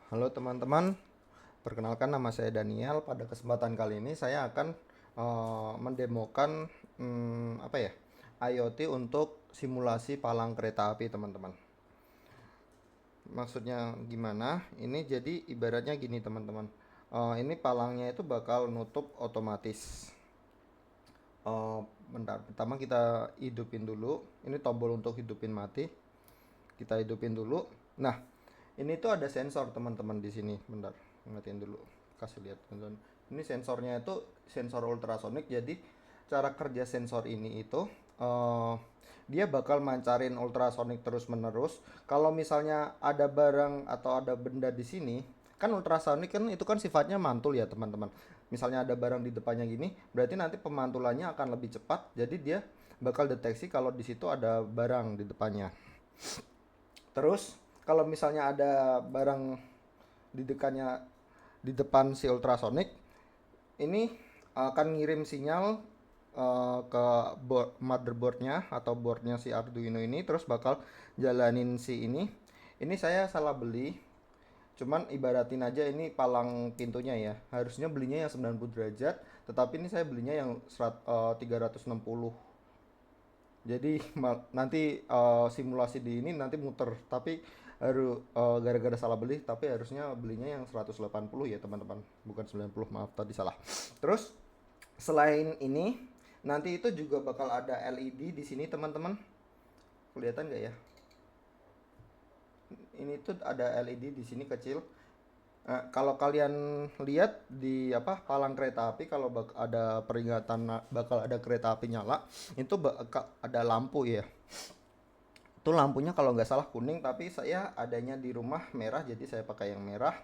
Halo teman-teman, perkenalkan nama saya Daniel. Pada kesempatan kali ini saya akan mendemokan IoT untuk simulasi palang kereta api teman-teman. Maksudnya gimana? Ini jadi ibaratnya gini teman-teman. Ini palangnya itu bakal nutup otomatis. Eh, Bentar, pertama kita hidupin dulu. Ini tombol untuk hidupin mati. Kita hidupin dulu. Nah, ini tuh ada sensor teman-teman di sini. Bentar, ngatin dulu. Kasih lihat teman-teman. Ini sensornya itu sensor ultrasonik. Jadi cara kerja sensor ini itu eh, dia bakal mancarin ultrasonik terus-menerus. Kalau misalnya ada barang atau ada benda di sini, kan ultrasonik kan itu kan sifatnya mantul ya teman-teman. Misalnya ada barang di depannya gini, berarti nanti pemantulannya akan lebih cepat. Jadi dia bakal deteksi kalau di situ ada barang di depannya. Terus kalau misalnya ada barang di dekatnya di depan si ultrasonic, ini akan ngirim sinyal ke motherboardnya atau boardnya si Arduino ini, terus bakal jalanin si ini. Ini saya salah beli, cuman ibaratin aja ini palang pintunya ya. Harusnya belinya yang 90 derajat, tetapi ini saya belinya yang 360. Jadi nanti simulasi di ini nanti muter, tapi harus gara-gara salah beli, tapi harusnya belinya yang 180 ya teman-teman, bukan 90, maaf tadi salah. Terus selain ini nanti itu juga bakal ada LED di sini teman-teman, kelihatan nggak ya? Ini tuh ada LED di sini kecil. Kalau kalian lihat di apa palang kereta api, kalau ada peringatan bakal ada kereta api nyala, itu ada lampu ya. Itu lampunya kalau nggak salah kuning, tapi saya adanya di rumah merah, jadi saya pakai yang merah.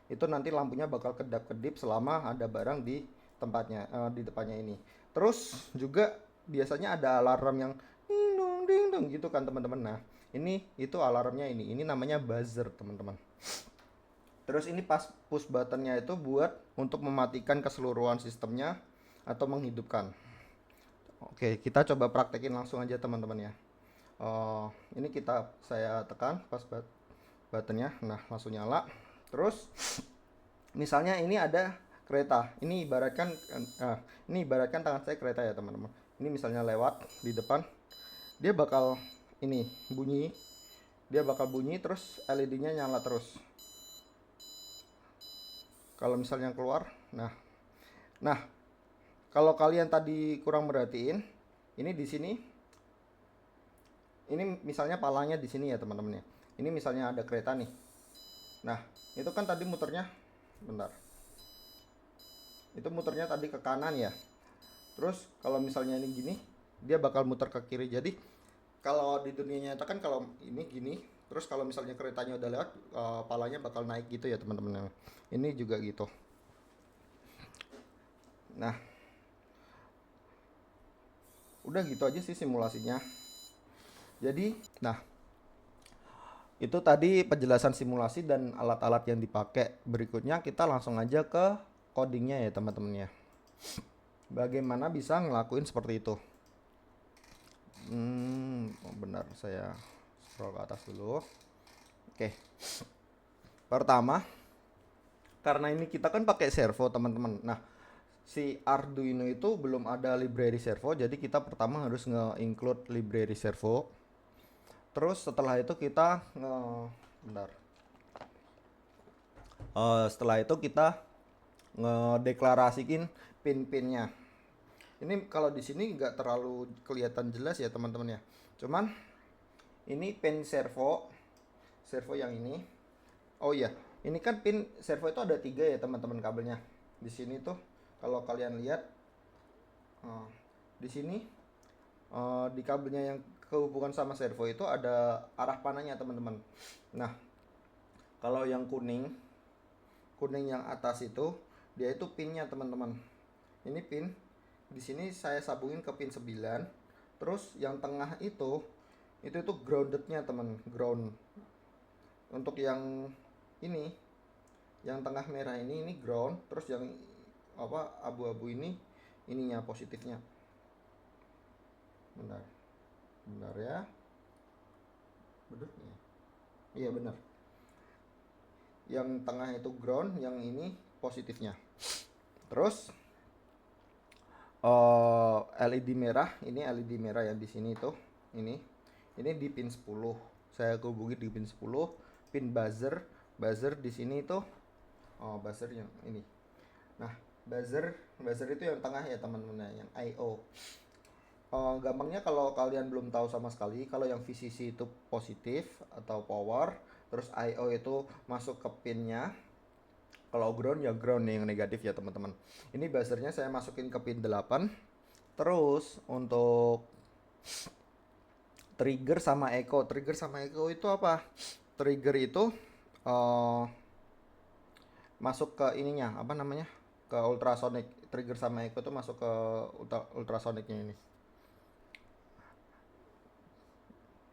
Itu nanti lampunya bakal kedap-kedip selama ada barang di tempatnya, di depannya ini. Terus juga biasanya ada alarm yang ding dong gitu kan teman-teman. Nah, ini itu alarmnya ini namanya buzzer teman-teman. Terus ini pas push buttonnya itu buat untuk mematikan keseluruhan sistemnya atau menghidupkan. Oke, kita coba praktekin langsung aja teman-teman ya. Oh, ini saya tekan pas buttonnya, nah langsung nyala. Terus misalnya ini ada kereta, ini ibaratkan tangan saya kereta ya teman-teman. Ini misalnya lewat di depan, dia bakal ini bunyi, terus LED-nya nyala terus. Kalau misalnya keluar, nah kalau kalian tadi kurang merhatiin, ini di sini, ini misalnya palanya di sini ya teman-teman ya. Ini misalnya ada kereta nih. Nah, itu kan tadi muternya, bentar. Itu muternya tadi ke kanan ya. Terus kalau misalnya ini gini, dia bakal muter ke kiri. Jadi kalau di dunia nyata kan kalau ini gini, terus kalau misalnya keretanya udah lewat, palanya bakal naik gitu ya teman-teman. Ini juga gitu. Nah, udah gitu aja sih simulasinya. Jadi, nah itu tadi penjelasan simulasi dan alat-alat yang dipakai. Berikutnya kita langsung aja ke codingnya ya teman-teman ya. Bagaimana bisa ngelakuin seperti itu? Benar, saya scroll ke atas dulu. Oke, pertama, karena ini kita kan pakai servo teman-teman. Nah, si Arduino itu belum ada library servo, jadi kita pertama harus nge-include library servo. Terus setelah itu kita bentar. Setelah itu kita ngedeklarasikin pin-pinnya. Ini kalau di sini nggak terlalu kelihatan jelas ya teman-teman ya. Cuman ini pin servo yang ini. Oh iya, ini kan pin servo itu ada tiga ya teman-teman kabelnya. Di sini tuh kalau kalian lihat, eh, di sini di kabelnya yang kehubungan sama servo itu ada arah panahnya teman-teman. Nah, kalau yang kuning, kuning yang atas itu dia itu pinnya teman-teman. Ini pin. Di sini saya sambungin ke pin 9. Terus yang tengah itu groundednya teman, ground. Untuk yang ini, yang tengah merah ini ground, terus yang apa abu-abu ini ininya positifnya. Bentar, bentar ya. Bener ya? Iya benar. yang tengah itu ground, yang ini positifnya. Terus LED merah, ini LED merah yang di sini tuh, ini di pin 10. Saya hubungi di pin 10. Pin buzzer di sini tuh, buzzer yang ini. Nah, buzzer itu yang tengah ya teman-teman, yang I/O. Gampangnya kalau kalian belum tahu sama sekali, kalau yang VCC itu positif atau power, terus I/O itu masuk ke pinnya. Kalau ground ya ground yang negatif ya teman-teman. Ini buzzernya saya masukin ke pin 8. Terus untuk trigger sama echo itu apa? Trigger itu uh, masuk ke ininya, apa namanya, ke ultrasonic. Trigger sama echo itu masuk ke ultrasonicnya ini.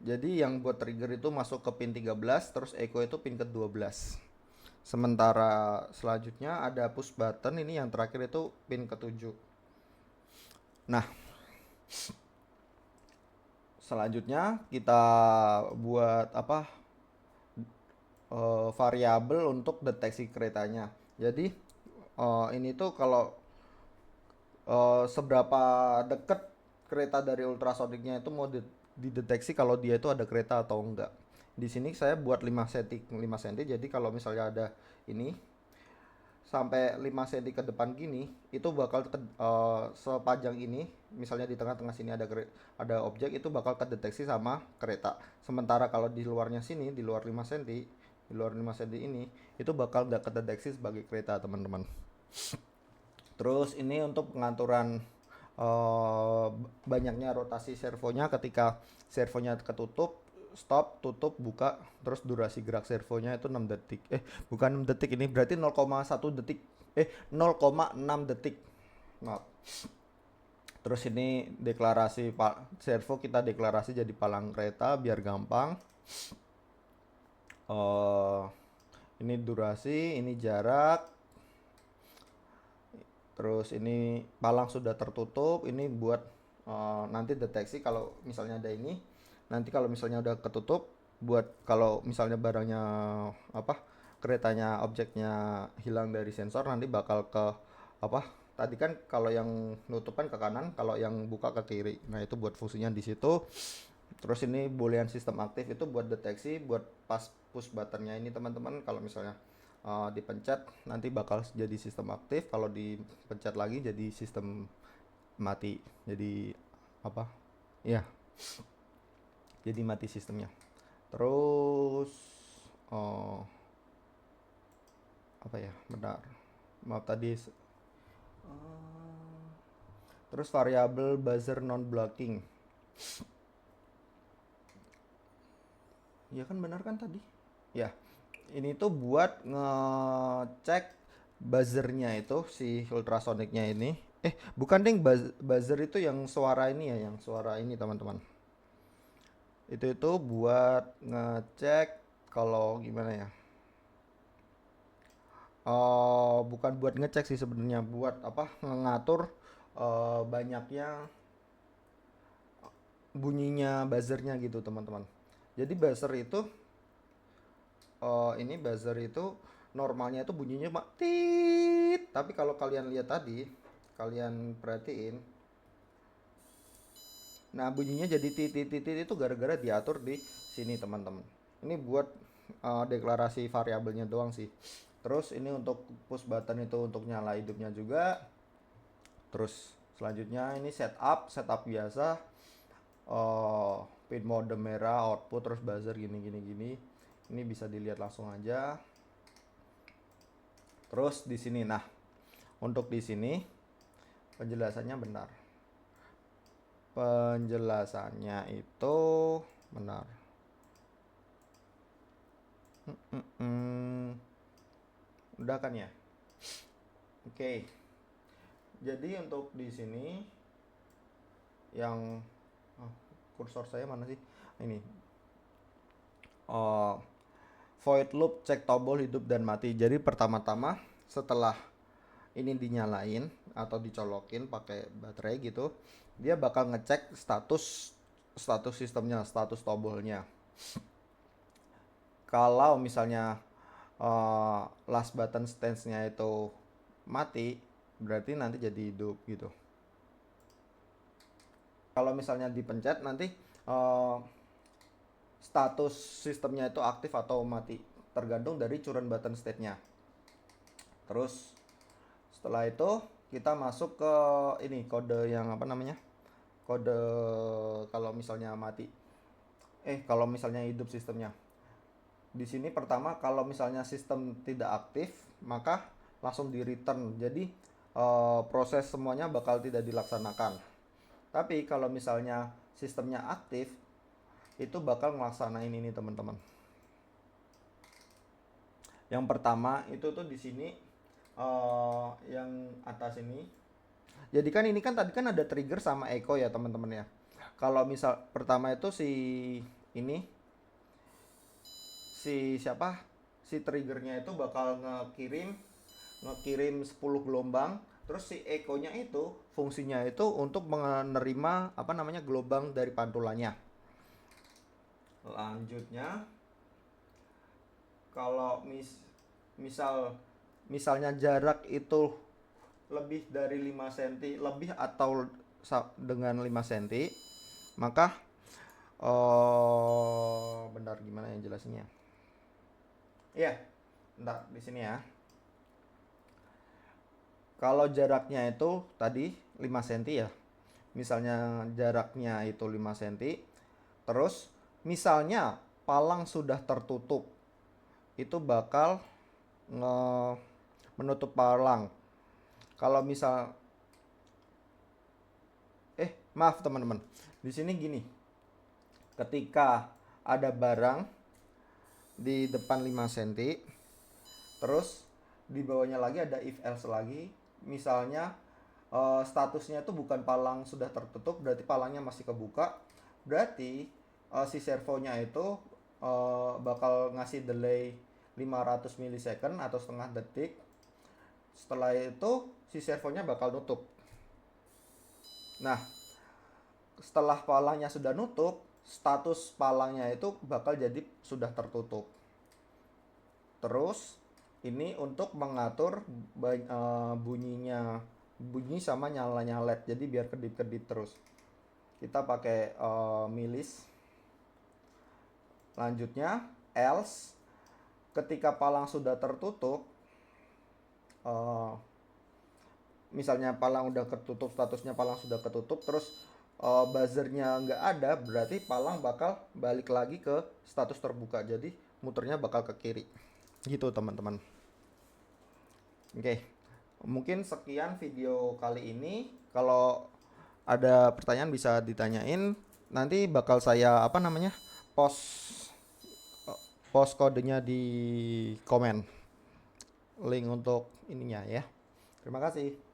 Jadi yang buat trigger itu masuk ke pin 13, terus echo itu pin ke 12. Sementara selanjutnya ada push button, ini yang terakhir itu pin ke 7. Nah, selanjutnya kita buat apa, variabel untuk deteksi keretanya. Jadi ini tuh kalau seberapa dekat kereta dari ultrasonicnya itu mau dideteksi kalau dia itu ada kereta atau enggak. Di sini saya buat 5 cm, jadi kalau misalnya ada ini sampai 5 cm ke depan gini, itu bakal sepanjang ini, misalnya di tengah-tengah sini ada objek, itu bakal kedeteksi sama kereta. Sementara kalau di luarnya sini, di luar 5 cm, di luar 5 cm ini, itu bakal nggak kedeteksi sebagai kereta, teman-teman. Terus ini untuk pengaturan banyaknya rotasi servonya, ketika servonya ketutup, stop, tutup, buka, terus durasi gerak servonya itu 6 detik. Bukan 6 detik, ini berarti 0,1 detik. 0,6 detik. Maaf. Terus ini deklarasi servo, kita deklarasi jadi palang kereta biar gampang. Ini durasi, ini jarak. Terus ini palang sudah tertutup, ini buat nanti deteksi kalau misalnya ada ini. Nanti kalau misalnya udah ketutup, buat kalau misalnya barangnya apa, keretanya, objeknya hilang dari sensor, nanti bakal ke apa? Tadi kan kalau yang nutupan ke kanan, kalau yang buka ke kiri. Nah, itu buat fungsinya di situ. Terus ini boolean sistem aktif itu buat deteksi, buat pas push buttonnya ini teman-teman, kalau misalnya dipencet nanti bakal jadi sistem aktif, kalau dipencet lagi jadi sistem mati. Jadi apa? Ya, jadi mati sistemnya. Terus apa ya? Benar. Maaf tadi. Terus variabel buzzer non blocking. Ya kan, benar kan tadi? Ya. Ini tuh buat ngecek buzzernya itu, si ultrasonicnya ini. Bukan ding, buzzer itu yang suara ini ya, yang suara ini teman-teman. Itu buat ngecek, kalau gimana ya? Bukan buat ngecek sih sebenarnya, buat apa? Ngatur banyaknya bunyinya buzzernya gitu teman-teman. Jadi buzzer itu ini buzzer itu normalnya itu bunyinya mak tit, tapi kalau kalian lihat tadi, kalian perhatiin, nah bunyinya jadi titit titit itu gara-gara diatur di sini teman-teman. Ini buat deklarasi variabelnya doang sih. Terus ini untuk push button itu untuk nyala hidupnya juga. Terus selanjutnya ini setup biasa, pin mode merah, output, terus buzzer gini gini gini. Ini bisa dilihat langsung aja. Terus di sini, nah untuk di sini penjelasannya benar. Penjelasannya itu benar. Udah kan ya? Oke. Jadi untuk di sini yang kursor saya mana sih? Ini. Void loop cek tombol hidup dan mati. Jadi pertama-tama setelah ini dinyalain atau dicolokin pakai baterai gitu, dia bakal ngecek status sistemnya, status tombolnya. Kalau misalnya last button stance-nya itu mati, berarti nanti jadi hidup gitu. Kalau misalnya dipencet nanti uh, status sistemnya itu aktif atau mati, tergantung dari current button state-nya. Terus setelah itu kita masuk ke ini kode yang apa namanya, kode kalau misalnya mati, kalau misalnya hidup sistemnya. Di sini pertama kalau misalnya sistem tidak aktif maka langsung di return, jadi proses semuanya bakal tidak dilaksanakan. Tapi kalau misalnya sistemnya aktif itu bakal ngelaksanain ini teman-teman. Yang pertama itu tuh di sini yang atas ini. Jadi kan ini kan tadi kan ada trigger sama echo ya teman-teman ya. Kalau misal pertama itu ini siapa si triggernya itu bakal ngekirim 10 gelombang, terus si echo-nya itu fungsinya itu untuk menerima apa namanya gelombang dari pantulannya. Lanjutnya kalau misalnya jarak itu lebih dari 5 cm lebih atau dengan 5 cm, maka bentar gimana yang jelasinnya. Iya, bentar di sini ya. Kalau jaraknya itu tadi 5 cm ya. Misalnya jaraknya itu 5 cm. Terus misalnya palang sudah tertutup, itu bakal menutup palang. Kalau misal maaf teman-teman. Di sini gini. Ketika ada barang di depan 5 cm, terus di bawahnya lagi ada if else lagi. Misalnya statusnya itu bukan palang sudah tertutup, berarti palangnya masih kebuka. Berarti si servonya itu bakal ngasih delay 500 milisecond atau setengah detik. Setelah itu si servonya bakal nutup. Nah, setelah palangnya sudah nutup, status palangnya itu bakal jadi sudah tertutup. Terus ini untuk mengatur bunyi sama nyalanya LED, jadi biar kedip-kedip terus. Kita pakai milis. Lanjutnya else, ketika palang sudah tertutup, misalnya palang udah ketutup, statusnya palang sudah ketutup, terus buzzernya nggak ada, berarti palang bakal balik lagi ke status terbuka, jadi muternya bakal ke kiri gitu teman-teman. Oke, mungkin sekian video kali ini. Kalau ada pertanyaan bisa ditanyain, nanti bakal saya apa namanya post kodenya di komen, link untuk ininya ya. Terima kasih.